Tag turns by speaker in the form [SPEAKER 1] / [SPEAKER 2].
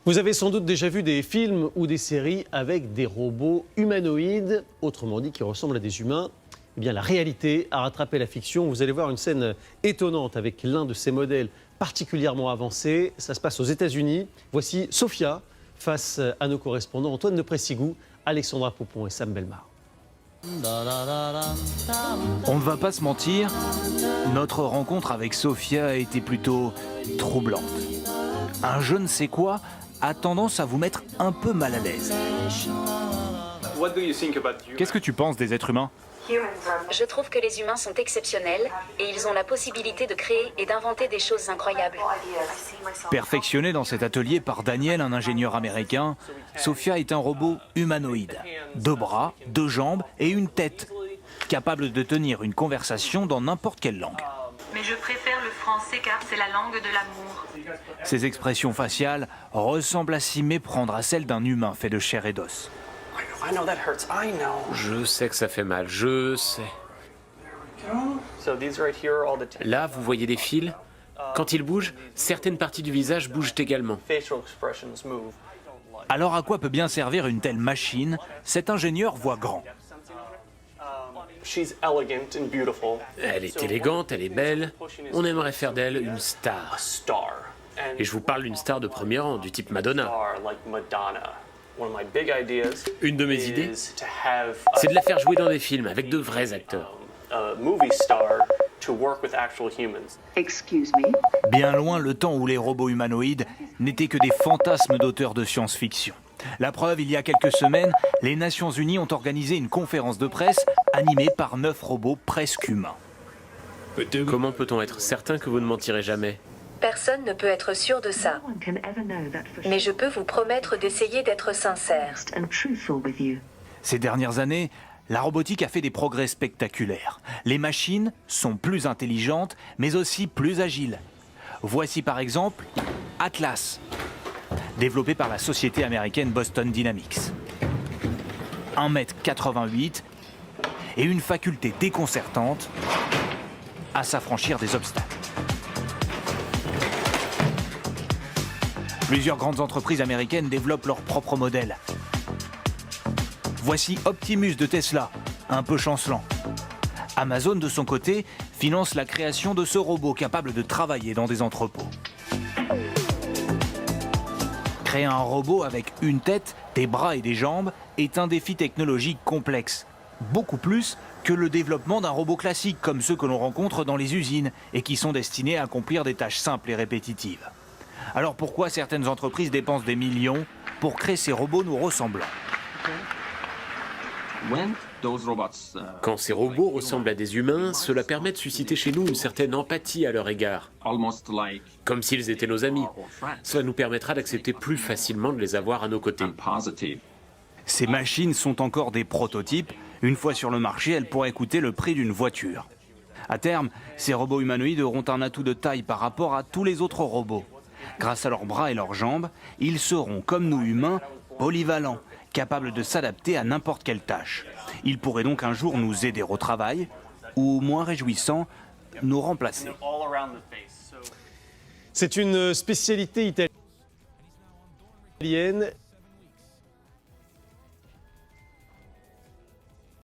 [SPEAKER 1] Vous avez sans doute déjà vu des films ou des séries avec des robots humanoïdes, autrement dit qui ressemblent à des humains. Eh bien, la réalité a rattrapé la fiction. Vous allez voir une scène étonnante avec l'un de ces modèles particulièrement avancés. Ça se passe aux États-Unis. Voici Sophia face à nos correspondants Antoine de Pressigou, Alexandra Poupon et Sam Belmar.
[SPEAKER 2] On ne va pas se mentir, notre rencontre avec Sophia a été plutôt troublante. Un je ne sais quoi a tendance à vous mettre un peu mal à l'aise. Qu'est-ce que tu penses des êtres humains ?
[SPEAKER 3] Je trouve que les humains sont exceptionnels et ils ont la possibilité de créer et d'inventer des choses incroyables.
[SPEAKER 2] Perfectionné dans cet atelier par Daniel, un ingénieur américain, Sophia est un robot humanoïde. 2 bras, 2 jambes et une tête, capable de tenir une conversation dans n'importe quelle langue.
[SPEAKER 4] Mais je préfère le français car c'est la langue de l'amour.
[SPEAKER 2] Ses expressions faciales ressemblent à s'y méprendre à celles d'un humain fait de chair et d'os.
[SPEAKER 5] Je sais que ça fait mal, je sais. Là, vous voyez des fils. Quand ils bougent, certaines parties du visage bougent également.
[SPEAKER 2] Alors à quoi peut bien servir une telle machine ? Cet ingénieur voit grand.
[SPEAKER 5] Elle est élégante, elle est belle. On aimerait faire d'elle une star. Et je vous parle d'une star de premier rang, du type Madonna. Une de mes idées, c'est de la faire jouer dans des films avec de vrais acteurs.
[SPEAKER 2] Bien loin le temps où les robots humanoïdes n'étaient que des fantasmes d'auteurs de science-fiction. La preuve, il y a quelques semaines, les Nations Unies ont organisé une conférence de presse animée par 9 robots presque humains.
[SPEAKER 5] Comment peut-on être certain que vous ne mentirez jamais ?
[SPEAKER 3] Personne ne peut être sûr de ça. Mais je peux vous promettre d'essayer d'être sincère.
[SPEAKER 2] Ces dernières années, la robotique a fait des progrès spectaculaires. Les machines sont plus intelligentes, mais aussi plus agiles. Voici par exemple Atlas, développé par la société américaine Boston Dynamics. 1,88 m et une faculté déconcertante à s'affranchir des obstacles. Plusieurs grandes entreprises américaines développent leurs propres modèles. Voici Optimus de Tesla, un peu chancelant. Amazon, de son côté, finance la création de ce robot capable de travailler dans des entrepôts. Créer un robot avec une tête, des bras et des jambes est un défi technologique complexe. Beaucoup plus que le développement d'un robot classique comme ceux que l'on rencontre dans les usines et qui sont destinés à accomplir des tâches simples et répétitives. Alors pourquoi certaines entreprises dépensent des millions pour créer ces robots nous ressemblant ?
[SPEAKER 5] Quand ces robots ressemblent à des humains, cela permet de susciter chez nous une certaine empathie à leur égard. Comme s'ils étaient nos amis. Cela nous permettra d'accepter plus facilement de les avoir à nos côtés.
[SPEAKER 2] Ces machines sont encore des prototypes. Une fois sur le marché, elles pourraient coûter le prix d'une voiture. À terme, ces robots humanoïdes auront un atout de taille par rapport à tous les autres robots. Grâce à leurs bras et leurs jambes, ils seront, comme nous humains, polyvalents, capables de s'adapter à n'importe quelle tâche. Ils pourraient donc un jour nous aider au travail, ou moins réjouissant, nous remplacer.
[SPEAKER 1] C'est une spécialité italienne.